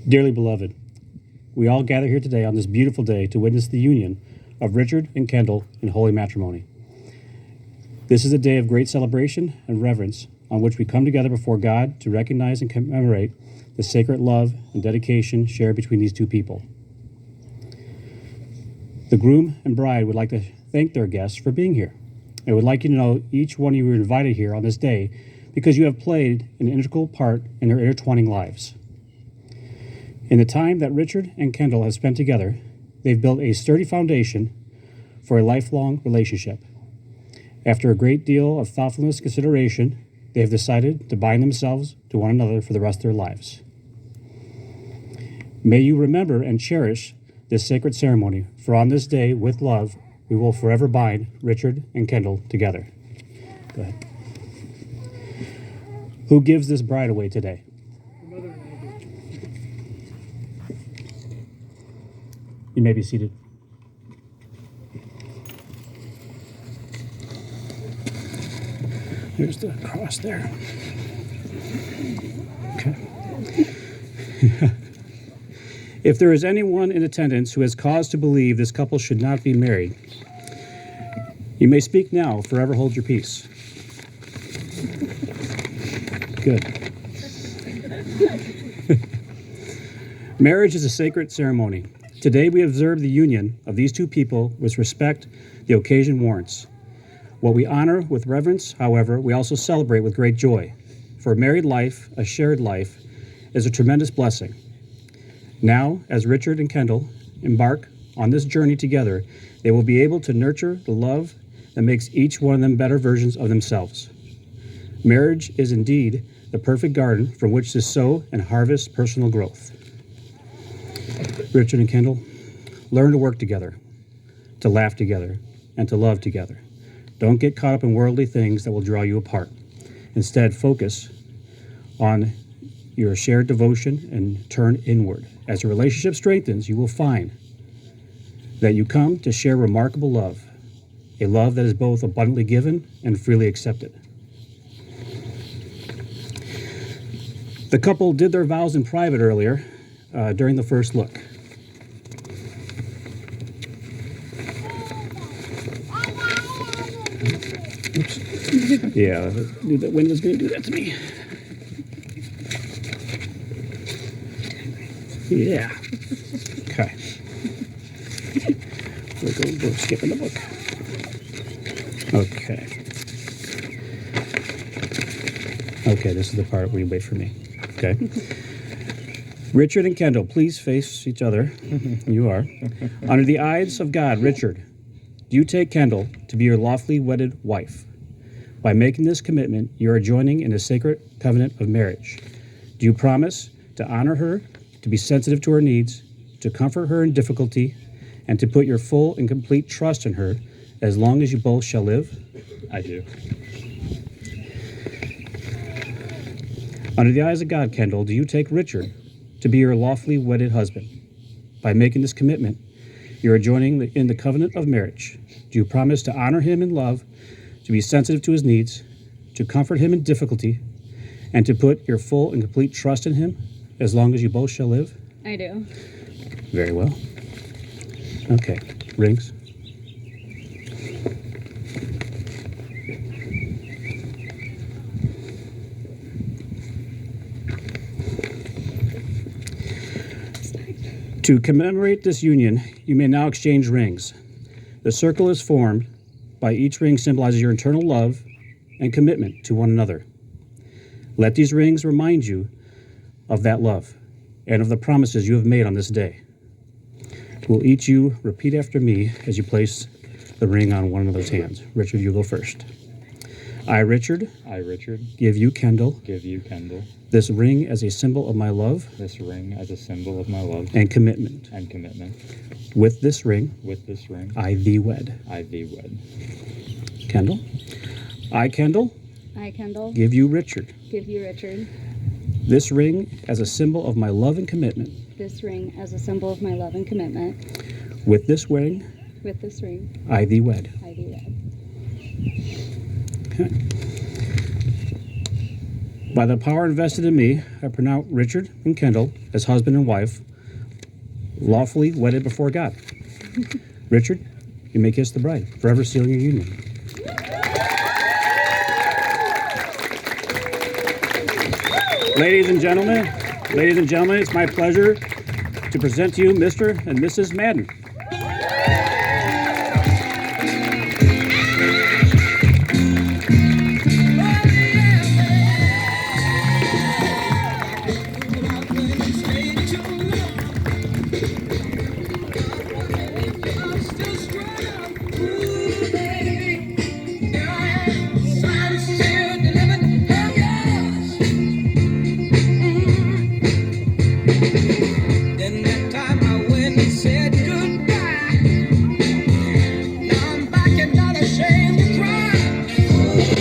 Dearly beloved, we all gather here today on this beautiful day to witness the union of Richard and Kendall in holy matrimony. This is a day of great celebration and reverence on which we come together before God to recognize and commemorate the sacred love and dedication shared between these two people. The groom and bride would like to thank their guests for being here. I would like you to know each one of you were invited here on this day because you have played an integral part in their intertwining lives. In the time that Richard and Kendall have spent together, they've built a sturdy foundation for a lifelong relationship. After a great deal of thoughtfulness and consideration, they have decided to bind themselves to one another for the rest of their lives. May you remember and cherish this sacred ceremony, for on this day, with love, we will forever bind Richard and Kendall together. Go ahead. Who gives this bride away today? You may be seated. There's the cross there. Okay. If there is anyone in attendance who has cause to believe this couple should not be married, you may speak now, forever hold your peace. Good. Marriage is a sacred ceremony. Today we observe the union of these two people with respect the occasion warrants. What we honor with reverence, however, we also celebrate with great joy. For married life, a shared life, is a tremendous blessing. Now, as Richard and Kendall embark on this journey together, they will be able to nurture the love that makes each one of them better versions of themselves. Marriage is indeed the perfect garden from which to sow and harvest personal growth. Richard and Kendall, learn to work together, to laugh together, and to love together. Don't get caught up in worldly things that will draw you apart. Instead, focus on your shared devotion and turn inward. As the relationship strengthens, you will find that you come to share remarkable love, a love that is both abundantly given and freely accepted. The couple did their vows in private earlier during the first look. Oops. Yeah, I knew that wind was going to do that to me. Yeah. Okay. We're skipping the book. Okay. Okay, this is the part where you wait for me. Okay. Richard and Kendall, please face each other. You are. Under the eyes of God, Richard, do you take Kendall to be your lawfully wedded wife? By making this commitment, you are joining in a sacred covenant of marriage. Do you promise to honor her, to be sensitive to her needs, to comfort her in difficulty, and to put your full and complete trust in her as long as you both shall live? I do. Under the eyes of God, Kendall, do you take Richard to be your lawfully wedded husband? By making this commitment, you are joining in the covenant of marriage. Do you promise to honor him in love, to be sensitive to his needs, to comfort him in difficulty, and to put your full and complete trust in him as long as you both shall live? I do. Very well. Okay, rings. To commemorate this union, you may now exchange rings. The circle is formed by each ring symbolizes your eternal love and commitment to one another. Let these rings remind you of that love and of the promises you have made on this day. Will each you repeat after me as you place the ring on one another's hands. Richard, you go first. I, Richard, give you, Kendall, this ring as a symbol of my love and commitment. With this ring, I thee wed. Kendall. I, Kendall, give you, Richard, this ring as a symbol of my love and commitment. With this ring, I thee wed. Okay. By the power invested in me, I pronounce Richard and Kendall as husband and wife, lawfully wedded before God. Richard, you may kiss the bride, forever sealing your union. Ladies and gentlemen, it's my pleasure to present to you Mr. and Mrs. Madden.